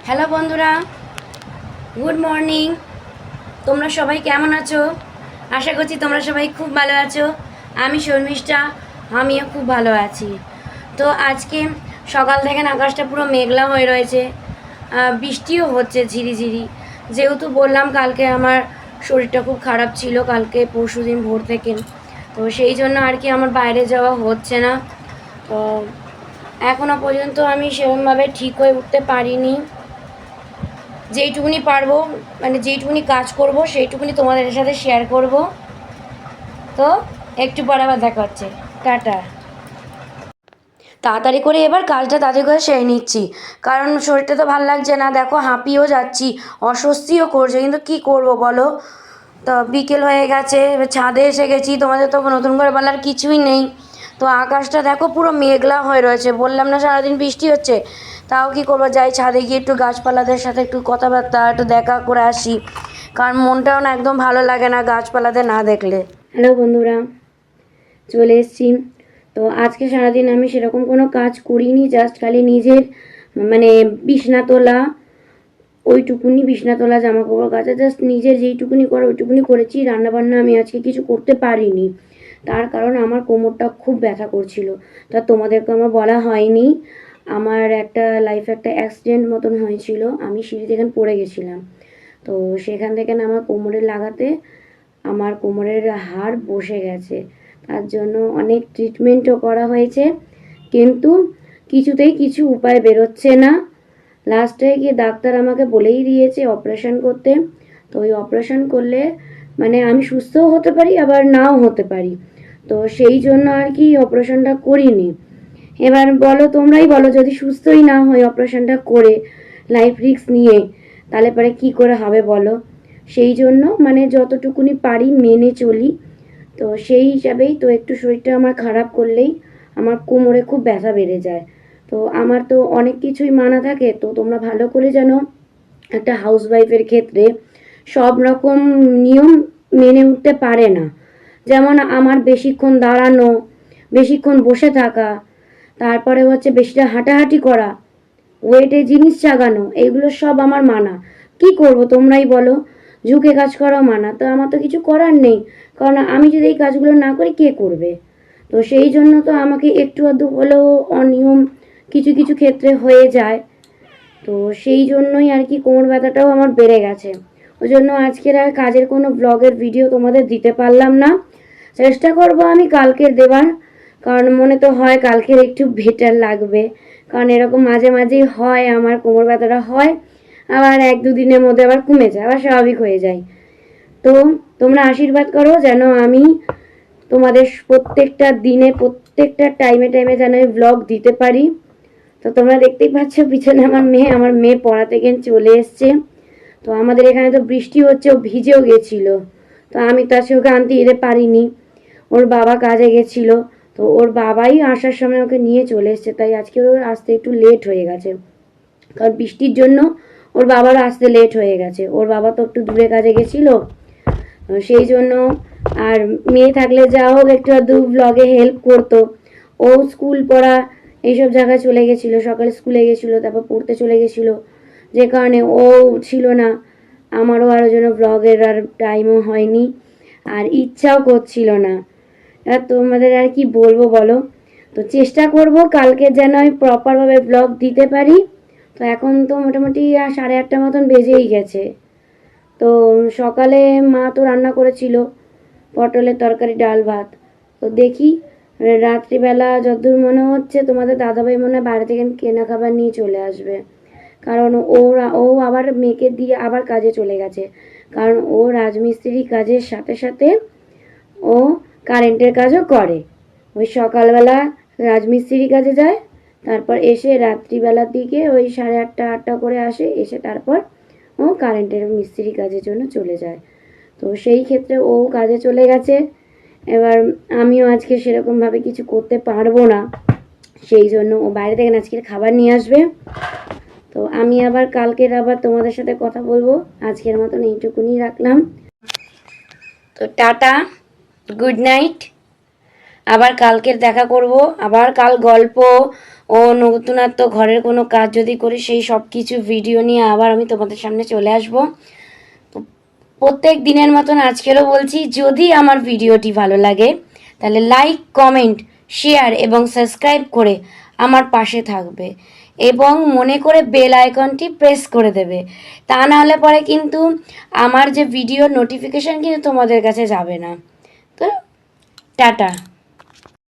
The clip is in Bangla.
হ্যালো বন্ধুরা, গুড মর্নিং। তোমরা সবাই কেমন আছো? আশা করছি তোমরা সবাই খুব ভালো আছো। আমি শর্মিষ্ঠা, আমিও খুব ভালো আছি। তো আজকে সকাল থেকে আকাশটা পুরো মেঘলা হয়ে রয়েছে, বৃষ্টিও হচ্ছে ঝিরিঝিরি। যেহেতু বললাম কালকে আমার শরীরটা খুব খারাপ ছিল, কালকে পরশুদিন ভোর থেকে, তো সেই জন্য আর কি আমার বাইরে যাওয়া হচ্ছে না। তো এখনও পর্যন্ত আমি সেরকমভাবে ঠিক হয়ে উঠতে পারিনি। যেইটুকুনি পারবো, মানে যেইটুকুনি কাজ করব সেইটুকুনি তোমাদের সাথে শেয়ার করব। তো একটু পরে আবার দেখা হচ্ছে, টাটা। তাড়াতাড়ি করে এবার কাজটা তাড়াতাড়ি করে সেরে নিচ্ছি, কারণ শরীরটা তো ভালো লাগছে না। দেখো হাঁপিয়েও যাচ্ছি, অস্বস্তিও করছে, কিন্তু কি করব বলো। তো বিকেল হয়ে গেছে, এবার ছাদে এসে গেছি। তোমাদের তো নতুন করে বলার কিছুই নেই। তো আকাশটা দেখো পুরো মেঘলা হয়ে রয়েছে, বললাম না সারাদিন বৃষ্টি হচ্ছে। তাও কি করবো, যাই ছাদে গিয়ে একটু গাছপালাদের সাথে একটু কথাবার্তা একটু দেখা করে আসি, কারণ মনটাও না একদম ভালো লাগে না গাছপালাতে না দেখলে। হ্যালো বন্ধুরা, চলে এসেছি। তো আজকে সারাদিন আমি সেরকম কোনো কাজ করিনি, জাস্ট খালি নিজের মানে বিছনা তোলা, ওইটুকুনি বিছনা তোলা, জামা কাপড় কাচা, জাস্ট নিজের যেইটুকুনি করা ওইটুকুনি করেছি। রান্নাবান্না আমি আজকে কিছু করতে পারিনি, তার কারণ আমার কোমরটা খুব ব্যথা করছিল। তা তোমাদেরকে আমার বলা হয়নি, আমার একটা লাইফে একটা অ্যাক্সিডেন্ট মতন হয়েছিল। আমি সিঁড়ি থেকে পড়ে গেছিলাম, তো সেখান থেকে না আমার কোমরে লাগাতে আমার কোমরের হাড় বসে গেছে। তার জন্য অনেক ট্রিটমেন্টও করা হয়েছে, কিন্তু কিছুতেই কিছু উপায় বেরোচ্ছে না। লাস্টে গিয়ে ডাক্তার আমাকে বলেই দিয়েছে অপারেশন করতে। তো ওই অপারেশন করলে মানে আমি সুস্থও হতে পারি, আবার নাও হতে পারি। তো সেই জন্য আর কি অপারেশনটা করিনি। এবার বলো, তোমরাই বলো, যদি সুস্থই না হয় অপারেশনটা করে লাইফ রিস্ক নিয়ে, তাহলে পরে কি করে হবে বলো। সেই জন্য মানে যতটুকুনি পারি মেনে চলি। তো সেই হিসাবেই তো একটু শরীরটা আমার খারাপ করলেই আমার কোমরে খুব ব্যথা বেড়ে যায়। তো আমার তো অনেক কিছুই মানা থাকে, তো তোমরা ভালো করে জানো একটা হাউসওয়াইফের ক্ষেত্রে সব রকম নিয়ম মেনে উঠতে পারে না। যেমন আমার বেশিক্ষণ দাঁড়ানো, বেশিক্ষণ বসে থাকা, তারপরে হচ্ছে বেশিটা হাঁটাহাঁটি করা, ওয়েটে জিনিস চাগানো, এগুলো সব আমার মানা। কি করব তোমরাই বলো, ঝুঁকে কাজ করাও মানা। তো আমার তো কিছু করার নেই, কারণ আমি যদি এই কাজগুলো না করি কে করবে। তো সেই জন্য তো আমাকে একটু আধটু হলেও অনিয়ম কিছু কিছু ক্ষেত্রে হয়ে যায়। তো সেই জন্যই আর কি কোমর ব্যথাটাও আমার বেড়ে গেছে। ওই জন্য আজকের আর কাজের কোনো ব্লগের ভিডিও তোমাদের দিতে পারলাম না। চেষ্টা করব আমি কালকের দেবার, কারণ মনে তো হয় কালকের একটু বেটার লাগবে। কারণ এরকম মাঝে মাঝেই হয়, আমার কোমর ব্যথাটা হয়, আবার এক দুদিনের মধ্যে আবার কমে যায়, আবার স্বাভাবিক হয়ে যায়। তো তোমরা আশীর্বাদ করো যেন আমি তোমাদের প্রত্যেকটা দিনে প্রত্যেকটা টাইমে টাইমে যেন ব্লগ দিতে পারি। তো তোমরা দেখতেই পাচ্ছ পিছনে আমার মেয়ে পড়া থেকে চলে এসছে। তো আমাদের এখানে তো বৃষ্টি হচ্ছে, ও ভিজেও গেছিলো। তো আমি তো আজকে ওকে আনতে যেতে পারিনি, ওর বাবা কাজে গেছিল। তো ওর বাবাই আসার সময় ওকে নিয়ে চলে এসছে, তাই আজকে ওর আসতে একটু লেট হয়ে গেছে। কারণ বৃষ্টির জন্য ওর বাবার আসতে লেট হয়ে গেছে। ওর বাবা তো একটু দূরে কাজে গেছিলো, সেই জন্য। আর মেয়ে থাকলে যা হোক একটু আধটু ব্লগে হেল্প করতো। ও স্কুল পড়া এইসব জায়গায় চলে গেছিলো, সকালে স্কুলে গেছিলো, তারপর পড়তে চলে গেছিলো, যে কারণে ও ছিল না। আমারও আরও জন্য ব্লগের আর টাইমও হয়নি, আর ইচ্ছাও করছিল না। আর তোমাদের আর কি বলবো বলো। তো চেষ্টা করব কালকে যেন আমি প্রপারভাবে ব্লগ দিতে পারি। তো এখন তো মোটামুটি 8:30 মতন বেজেই গেছে। তো সকালে মা তো রান্না করেছিল পটলের তরকারি, ডাল, ভাত। তো দেখি রাত্রিবেলা যতদূর মনে হচ্ছে তোমাদের দাদাভাই মনে হয় বাইরে থেকে কেনা খাবার নিয়ে চলে আসবে, কারণ ও আবার মেয়েকে দিয়ে আবার কাজে চলে গেছে। কারণ ও রাজমিস্ত্রি কাজের সাথে সাথে ও কারেন্টের কাজও করে। ওই সকালবেলা রাজমিস্ত্রি কাজে যায়, তারপর এসে রাত্রিবেলার দিকে ওই 8:30 করে আসে, এসে তারপর ও কারেন্টের মিস্ত্রি কাজের জন্য চলে যায়। তো সেই ক্ষেত্রে ও কাজে চলে গেছে। এবার আমিও আজকে সেরকমভাবে কিছু করতে পারবো না, সেই জন্য ও বাইরে থেকে আজকের খাবার নিয়ে আসবে। তো আমি আবার কালকের আবার তোমাদের সাথে কথা বলবো। আজকের মতন এইটুকুনি রাখলাম। তো টাটা, গুড নাইট। আবার কালকের দেখা করব, আবার কাল গল্প ও নতুনত্ব ঘরের কোনো কাজ যদি করি সেই সব কিছু ভিডিও নিয়ে আবার আমি তোমাদের সামনে চলে আসবো। প্রত্যেক দিনের মতন আজকেরও বলছি, যদি আমার ভিডিওটি ভালো লাগে তাহলে লাইক, কমেন্ট, শেয়ার এবং সাবস্ক্রাইব করে আমার পাশে থাকবে এবং মনে করে বেল আইকনটি প্রেস করে দেবে। তা না হলে পরে কিন্তু আমার যে ভিডিওর নোটিফিকেশান কিন্তু তোমাদের কাছে যাবে না। তো টাটা।